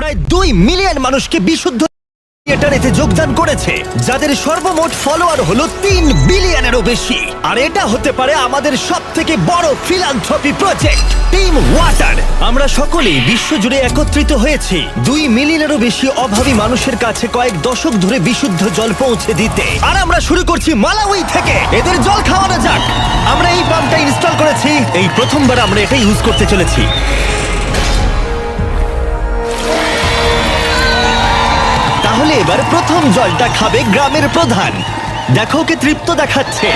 প্রায় 2 মিলিয়ন মানুষকে বিশুদ্ধ এতে যোগদান করেছে, যাদের সর্বমোট ফলোয়ার হলো 3 বিলিয়নেরও বেশি। আর এটা হতে পারে আমাদের সবথেকে বড় ফিলান্থ্রপি প্রজেক্ট টিম ওয়াটার। আমরা সকলেই বিশ্বজুড়ে একত্রিত হয়েছি 2 মিলিয়নেরও বেশি অভাবী মানুষের কাছে কয়েক দশক ধরে বিশুদ্ধ জল পৌঁছে দিতে। আর আমরা শুরু করছি মালাউই থেকে। এদের জল খাওয়ানো যাক। আমরা এই পাম্পটা ইনস্টল করেছি, এই প্রথমবার আমরা এটা ইউজ করতে চলেছি। তাহলে এবার প্রথম জলটা খাবে গ্রামের প্রধান। দেখো, ওকে তৃপ্ত দেখাচ্ছে।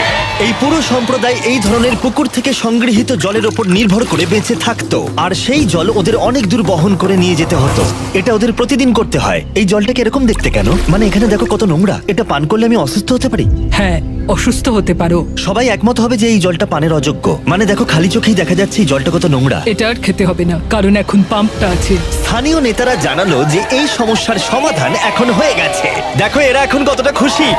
এই পুরো সম্প্রদায় এই ধরনের পুকুর থেকে সংগৃহীত জলের উপর নির্ভর করে বেঁচে থাকতো, আর সেই জল ওদের অনেক দূর বহন করে নিয়ে যেতে হতো। এটা ওদের প্রতিদিন করতে হয়। এই জলটাকে এরকম দেখতে কেন? মানে এখানে দেখো কত নোংরা। এটা পান করলে আমি অসুস্থ হতে পারি। হ্যাঁ, অসুস্থ হতে পারো। সবাই একমত হবে যে এই জলটা পানের অযোগ্য। মানে দেখো, খালি চোখেই দেখা যাচ্ছে এই জলটা কত নোংরা। এটা আর খেতে হবে না, কারণ এখন পাম্পটা আছে। স্থানীয় নেতারা জানালো যে এই সমস্যার সমাধান এখন হয়ে গেছে। দেখো এরা এখন কতটা খুশি।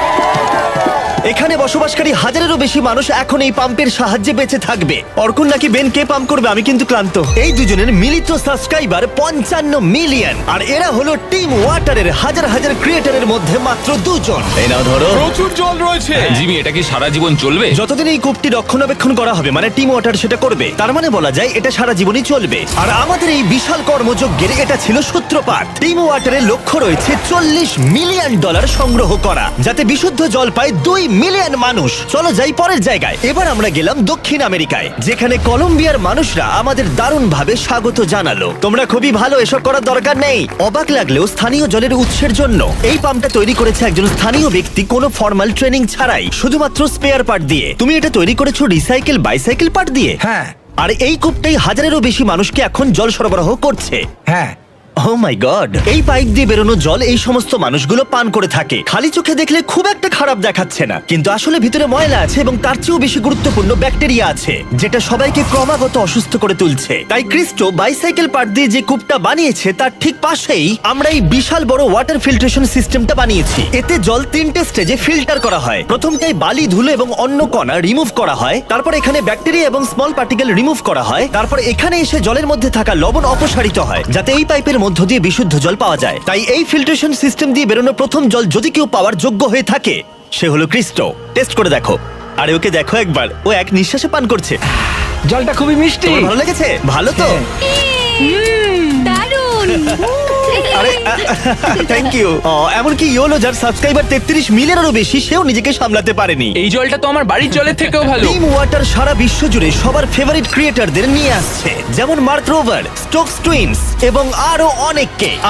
এখানে বসবাসকারী হাজারেরও বেশি মানুষ এখন এই পাম্পের সাহায্যে বেঁচে থাকবে। অর্কুন নাকি বেন কে পাম্প করবে, আমি কিন্তু ক্লান্ত। এই দুজনের মিলিত সাবস্ক্রাইবার 55 মিলিয়ন। আর এরা হলো টিম ওয়াটারের হাজার হাজার ক্রিয়েটরের মধ্যে মাত্র 2 জন। এই নাও ধরো। প্রচুর জল রয়েছে। জিমি, এটা কি সারা জীবন চলবে? যতদিন এই কূপটি রক্ষণাবেক্ষণ করা হবে, মানে টিম ওয়াটার সেটা করবে, তার মানে বলা যায় এটা সারা জীবনই চলবে। আর আমাদের এই বিশাল কর্মযজ্ঞের এটা ছিল সূত্রপাত। টিম ওয়াটারের লক্ষ্য রয়েছে $40 মিলিয়ন সংগ্রহ করা, যাতে বিশুদ্ধ জল পায় 2 মিলিয়ন মানুষ। চলো যাই পরের জায়গায়। এবার আমরা গেলাম দক্ষিণ আমেরিকায়, যেখানে কলম্বিয়ার মানুষরা আমাদের দারুণভাবে স্বাগত জানালো। তোমরা খুবই ভালো, এসব করার দরকার নেই। অবাক লাগলেও স্থানীয় জলের উৎসের জন্য এই পাম্পটা তৈরি করেছে একজন স্থানীয় ব্যক্তি, কোনো ফর্মাল ট্রেনিং ছাড়াই, শুধুমাত্র স্পেয়ার পার্ট দিয়ে। তুমি এটা তৈরি করেছো রিসাইকেল বাইসাইকেল পার্ট দিয়ে? হ্যাঁ আর এই কূপটাই হাজারেরও বেশি মানুষকে এখন জল সরবরাহ করছে। হ্যাঁ। ও মাই গড! এই পাইপ দিয়ে বেরোনো জল এই সমস্ত মানুষগুলো পান করে থাকে। খালি চোখে দেখলে খুব একটা খারাপ দেখাচ্ছে না, কিন্তু আসলে ভিতরে ময়লা আছে, এবং তার চেয়েও বেশি গুরুত্বপূর্ণ ব্যাকটেরিয়া আছে, যেটা সবাইকে ক্রমাগত অসুস্থ করে তুলছে। তাই ক্রিস্টো বাইসাইকেল পার্ট দিয়ে যে কূপটা বানিয়েছে তার ঠিক পাশেই আমরা এই বিশাল বড় ওয়াটার ফিল্ট্রেশন সিস্টেমটা বানিয়েছি। এতে জল 3টে স্টেজে ফিল্টার করা হয়। প্রথমটাই বালি, ধুলো এবং অন্য কণা রিমুভ করা হয়। তারপর এখানে ব্যাকটেরিয়া এবং স্মল পার্টিকেল রিমুভ করা হয়। তারপর এখানে এসে জলের মধ্যে থাকা লবণ অপসারিত হয়, যাতে এই পাইপের মধ্য দিয়ে বিশুদ্ধ জল পাওয়া যায়। তাই এই ফিল্ট্রেশন সিস্টেম দিয়ে বেরোনো প্রথম জল যদি কেউ পাওয়ার যোগ্য হয়ে থাকে, সে হলো ক্রিস্টো। টেস্ট করে দেখো। আরে ওকে দেখো একবার, ও এক নিঃশ্বাসে পান করছে। জলটা খুবই মিষ্টি। তোমার ভালো লেগেছে? ভালো তো? দারুণ। আরে থ্যাংক ইউ। এমনকি ইয়োলো, যার সাবস্ক্রাইবার 33 মিলিয়নেরও বেশি, সেও নিজেকে সামলাতে পারেনি। এই জলটা তো আমার বাড়ির জলের থেকেও ভালো। টিম ওয়াটার সারা বিশ্ব জুড়ে সবার ফেভারিট ক্রিয়েটরদের নিয়ে আসছে, যেমন মার্ক রোভার, স্টোকস টুইনস এবং আরো অনেককে।